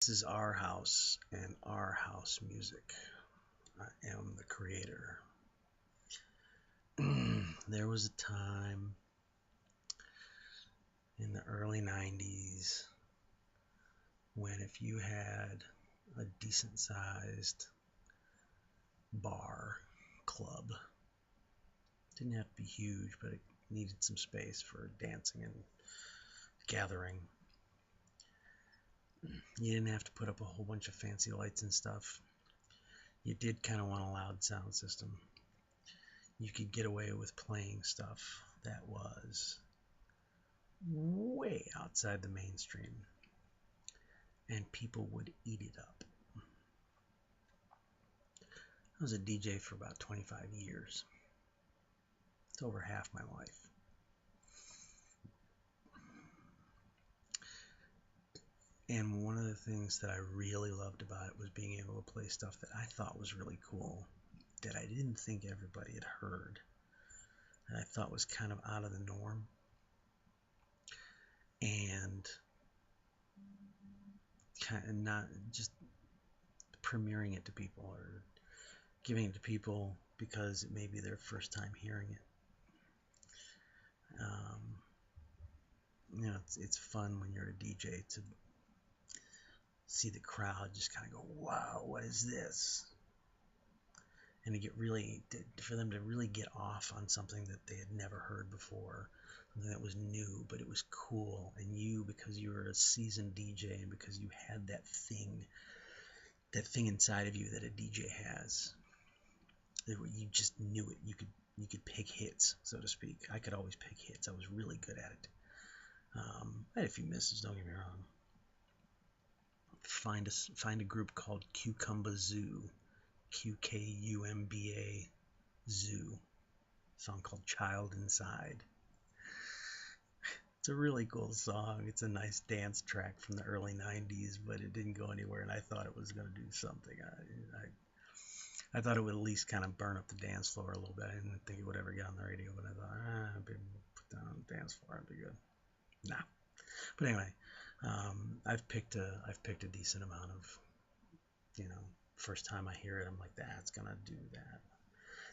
This is our house and our house music. I am the creator. There was a time in the early 90s when if you had a decent sized bar, club, didn't have to be huge, but it needed some space for dancing and gathering. You didn't have to put up a whole bunch of fancy lights and stuff. You did kind of want a loud sound system. You could get away with playing stuff that was way outside the mainstream, and people would eat it up. I was a DJ for about 25 years. It's over half my life. And one of the things that I really loved about it was being able to play stuff that I thought was really cool, that I didn't think everybody had heard, and I thought was kind of out of the norm. And kind of not just premiering it to people or giving it to people because it may be their first time hearing it. It's fun when you're a DJ to see the crowd just kind of go, wow, what is this? And to get really, for them to really get off on something that they had never heard before, something that was new, but it was cool. And you, because you were a seasoned DJ and because you had that thing inside of you that a DJ has, you just knew it. You could pick hits, so to speak. I could always pick hits. I was really good at it. I had a few misses, don't get me wrong. Find a group called Cucumba Zoo, Qkumba Zoo. A song called Child Inside. It's a really cool song. It's a nice dance track from the early 90s, but it didn't go anywhere, and I thought it was going to do something. I thought it would at least kind of burn up the dance floor a little bit. I didn't think it would ever get on the radio, but I thought, I've been put down on the dance floor, it'd be good. Nah. But anyway, I've picked a decent amount of, first time I hear it, I'm like, that's gonna do that.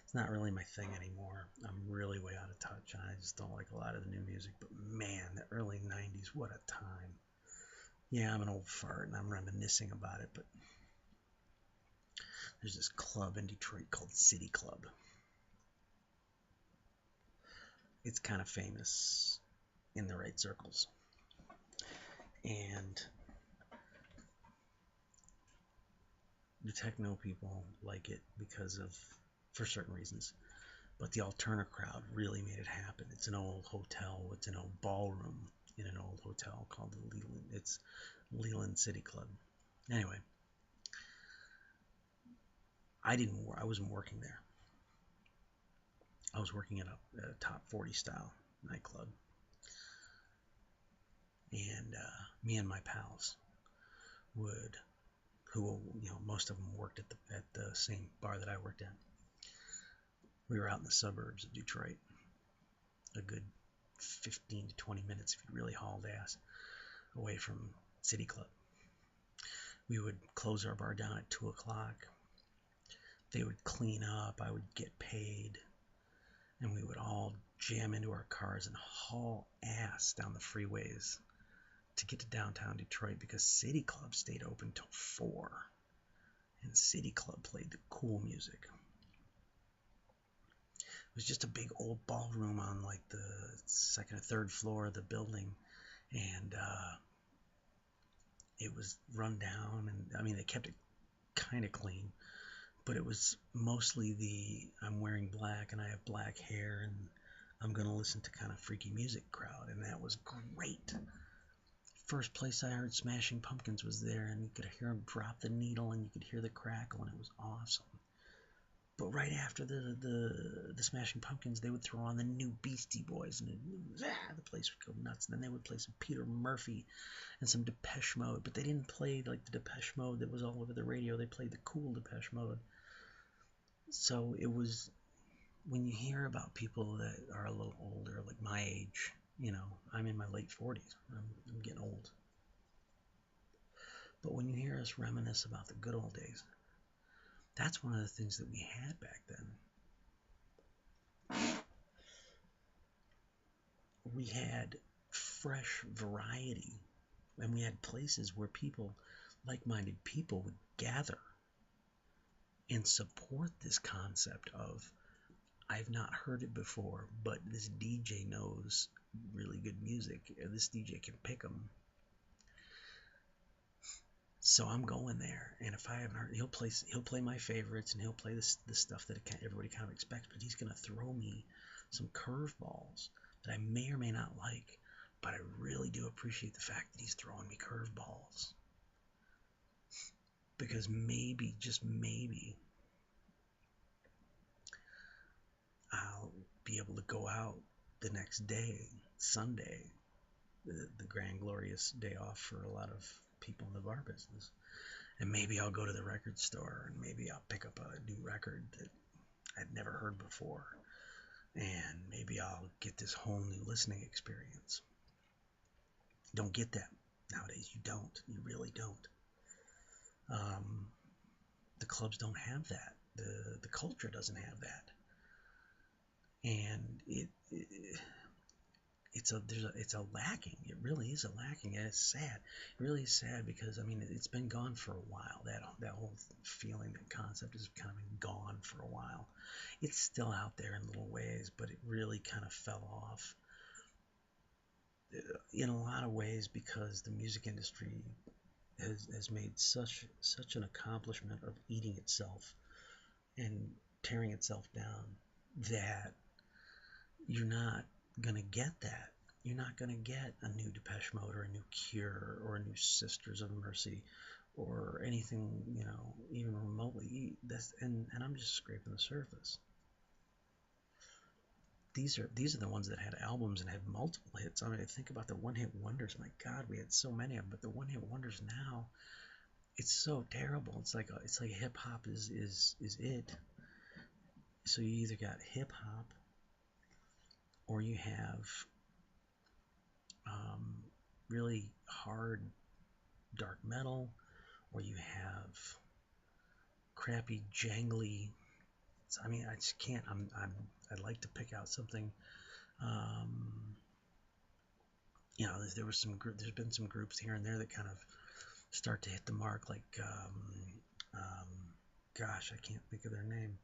It's not really my thing anymore. I'm really way out of touch, and I just don't like a lot of the new music. But man, the early 90s, what a time. Yeah, I'm an old fart, and I'm reminiscing about it, but there's this club in Detroit called City Club. It's kind of famous in the right circles. And the techno people like it for certain reasons. But the alternative crowd really made it happen. It's an old hotel. It's an old ballroom in an old hotel called the Leland. It's Leland City Club. Anyway, I wasn't working there. I was working at a top 40 style nightclub. And me and my pals who most of them worked at the same bar that I worked at. We were out in the suburbs of Detroit, a good 15 to 20 minutes if you really hauled ass away from City Club. We would close our bar down at 2 o'clock. They would clean up. I would get paid. And we would all jam into our cars and haul ass down the freeways to get to downtown Detroit because City Club stayed open till 4. And City Club played the cool music. It was just a big old ballroom on like the second or third floor of the building, and it was run down, and I mean they kept it kind of clean, but it was mostly I'm wearing black and I have black hair and I'm gonna listen to kind of freaky music crowd, and that was great. First place I heard Smashing Pumpkins was there, and you could hear them drop the needle and you could hear the crackle, and it was awesome. But right after the Smashing Pumpkins, they would throw on the new Beastie Boys, and the place would go nuts. And then they would play some Peter Murphy and some Depeche Mode, but they didn't play like the Depeche Mode that was all over the radio. They played the cool Depeche Mode. So it was, when you hear about people that are a little older, like my age, I'm in my late 40s. I'm getting old. But when you hear us reminisce about the good old days, that's one of the things that we had back then. We had fresh variety, and we had places where people, like-minded people, would gather and support this concept of, I've not heard it before, but this DJ knows really good music, or this DJ can pick them. So I'm going there, and if I haven't heard, he'll play my favorites, and he'll play the stuff that everybody kind of expects. But he's gonna throw me some curveballs that I may or may not like. But I really do appreciate the fact that he's throwing me curveballs, because maybe, just maybe, I'll be able to go out the next day, Sunday, the grand glorious day off for a lot of people in the bar business. And maybe I'll go to the record store and maybe I'll pick up a new record that I'd never heard before. And maybe I'll get this whole new listening experience. Don't get that nowadays. You don't. You really don't. The clubs don't have that. The culture doesn't have that. And it's a lacking. It really is a lacking, and it's sad. It really is sad, because I mean, it's been gone for a while. That whole feeling, that concept has kind of been gone for a while. It's still out there in little ways, but it really kind of fell off in a lot of ways, because the music industry has made such an accomplishment of eating itself and tearing itself down, that you're not gonna get that. You're not gonna get a new Depeche Mode or a new Cure or a new Sisters of Mercy or anything, even remotely. And I'm just scraping the surface. These are the ones that had albums and had multiple hits. I mean, think about the one-hit wonders. My God, we had so many of them. But the one-hit wonders now, it's so terrible. It's like hip hop is it. So you either got hip hop, or you have really hard dark metal, or you have crappy jangly. I mean, I just can't. I'd like to pick out something. There's been some groups here and there that kind of start to hit the mark, like gosh, I can't think of their name.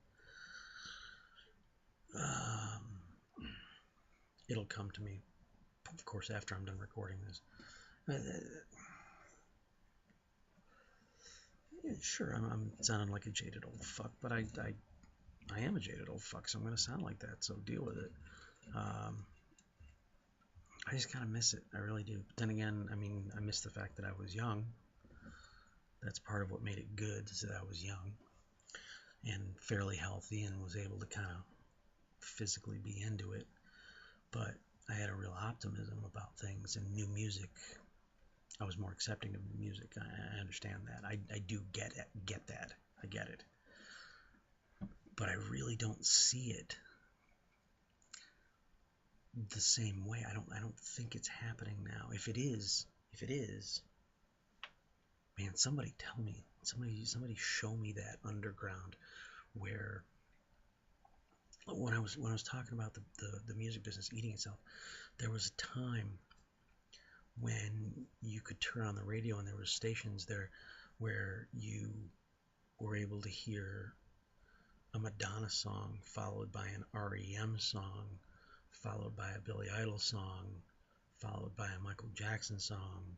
It'll come to me, of course, after I'm done recording this. Sure, I'm sounding like a jaded old fuck, but I am a jaded old fuck, so I'm going to sound like that, so deal with it. I just kind of miss it. I really do. But then again, I mean, I miss the fact that I was young. That's part of what made it good, is that I was young and fairly healthy and was able to kind of physically be into it. But I had a real optimism about things, and new music. I was more accepting of new music. I understand that. I do get that. I get it. But I really don't see it the same way. I don't think it's happening now. If it is, man, somebody tell me. Somebody show me that underground, where when I was talking about the music business eating itself, there was a time when you could turn on the radio and there were stations there where you were able to hear a Madonna song followed by an REM song, followed by a Billy Idol song, followed by a Michael Jackson song.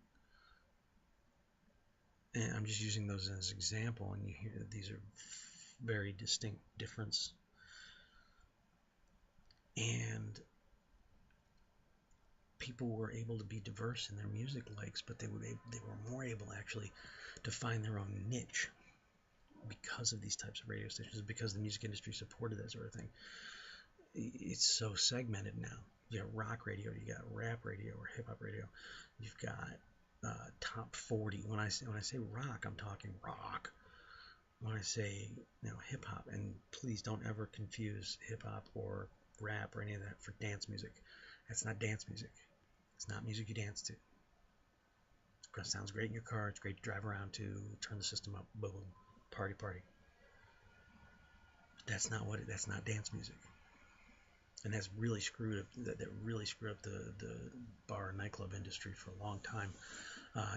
And I'm just using those as an example, and you hear that these are very distinct difference. And people were able to be diverse in their music likes, but they were more able actually to find their own niche because of these types of radio stations, because the music industry supported that sort of thing. It's so segmented now. You got rock radio, you got rap radio or hip hop radio, you've got top 40. When I say rock, I'm talking rock. When I say hip hop, and please don't ever confuse hip hop or rap or any of that for dance music. That's not dance music. It's not music you dance to. sounds great in your car. It's great to drive around to. Turn the system up. Boom. Party, party. That's not what. That's not dance music. And that's really screwed up. That really screwed up the bar and nightclub industry for a long time.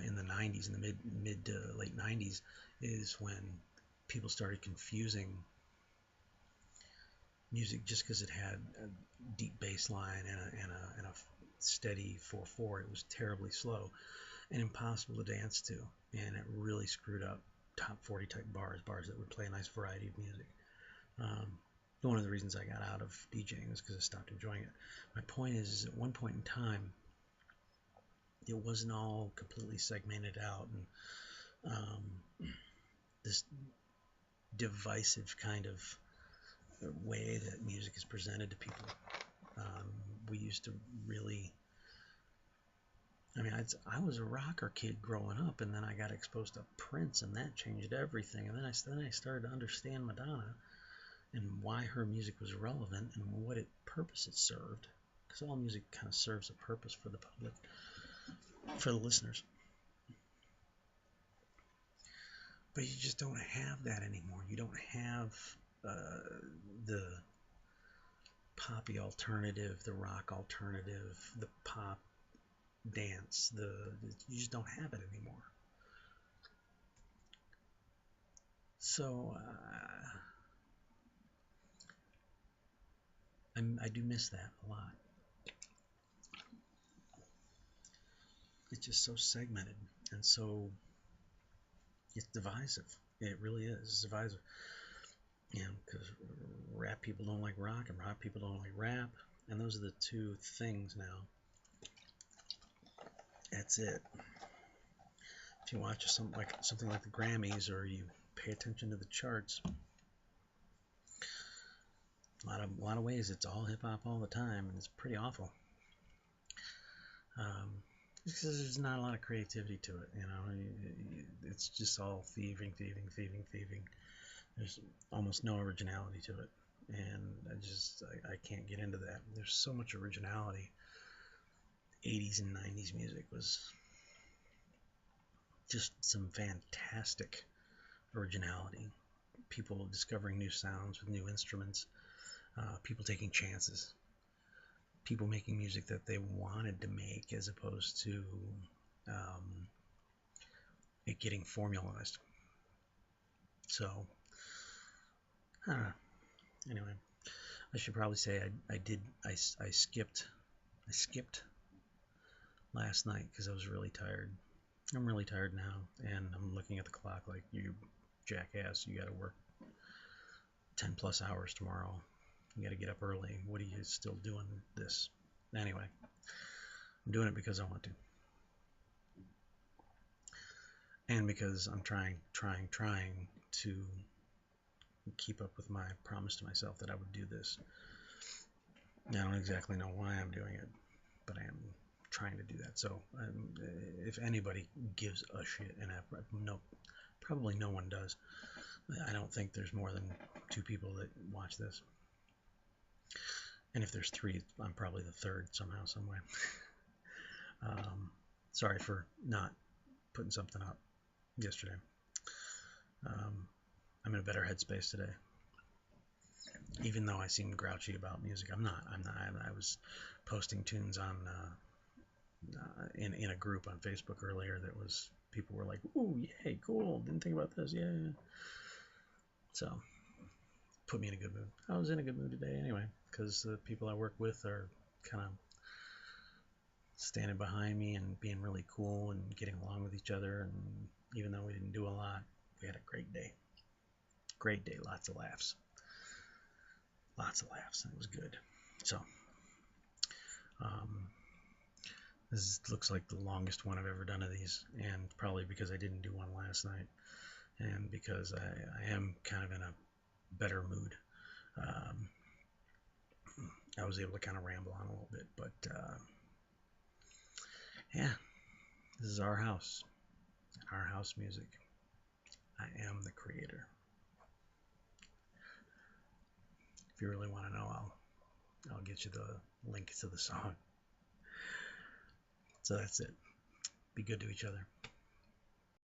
In the 90s, in the mid to late 90s, is when people started confusing music just because it had a deep bass line and a steady 4/4. It was terribly slow and impossible to dance to, and it really screwed up top 40 type bars that would play a nice variety of music. One of the reasons I got out of DJing was because I stopped enjoying it. My point is at one point in time, it wasn't all completely segmented out, and this divisive kind of way that music is presented to people. We used to really, I mean, I was a rocker kid growing up, and then I got exposed to Prince, and that changed everything. And then I started to understand Madonna and why her music was relevant and what purpose it served. Because all music kind of serves a purpose for the public, for the listeners. But you just don't have that anymore. You don't have the poppy alternative, the rock alternative, the pop dance. You just don't have it anymore. So I do miss that a lot. It's just so segmented and so it's divisive. It really is. It's divisive. Because rap people don't like rock and rock people don't like rap, and those are the two things now. That's it. If you watch something like the Grammys, or you pay attention to the charts, a lot of ways it's all hip hop all the time, and it's pretty awful. Because there's not a lot of creativity to it, it's just all thieving. There's almost no originality to it, and I can't get into that. There's so much originality. 80s and 90s music was just some fantastic originality. People discovering new sounds with new instruments, people taking chances, people making music that they wanted to make as opposed to it getting formalized. So, I don't know. Anyway, I should probably say I skipped last night because I was really tired. I'm really tired now, and I'm looking at the clock like, you jackass, you got to work 10 plus hours tomorrow. You got to get up early. What are you still doing this? Anyway, I'm doing it because I want to. And because I'm trying to keep up with my promise to myself that I would do this. Now, I don't exactly know why I'm doing it, but I am trying to do that. So if anybody gives a shit, and probably no one does, I don't think there's more than 2 people that watch this. And if there's 3, I'm probably the 3rd somehow, some way. Sorry for not putting something up yesterday. I'm in a better headspace today. Even though I seem grouchy about music, I'm not. I was posting tunes on in a group on Facebook earlier that was, people were like, "Ooh, yay, cool! Didn't think about this, yeah." So, put me in a good mood. I was in a good mood today anyway, because the people I work with are kind of standing behind me and being really cool and getting along with each other. And even though we didn't do a lot, we had a great day. Great day, lots of laughs. It was good. So, this looks like the longest one I've ever done of these, and probably because I didn't do one last night, and because I am kind of in a better mood. I was able to kind of ramble on a little bit, but yeah, this is our house music. I am the creator. If you really want to know, I'll get you the link to the song. So that's it. Be good to each other.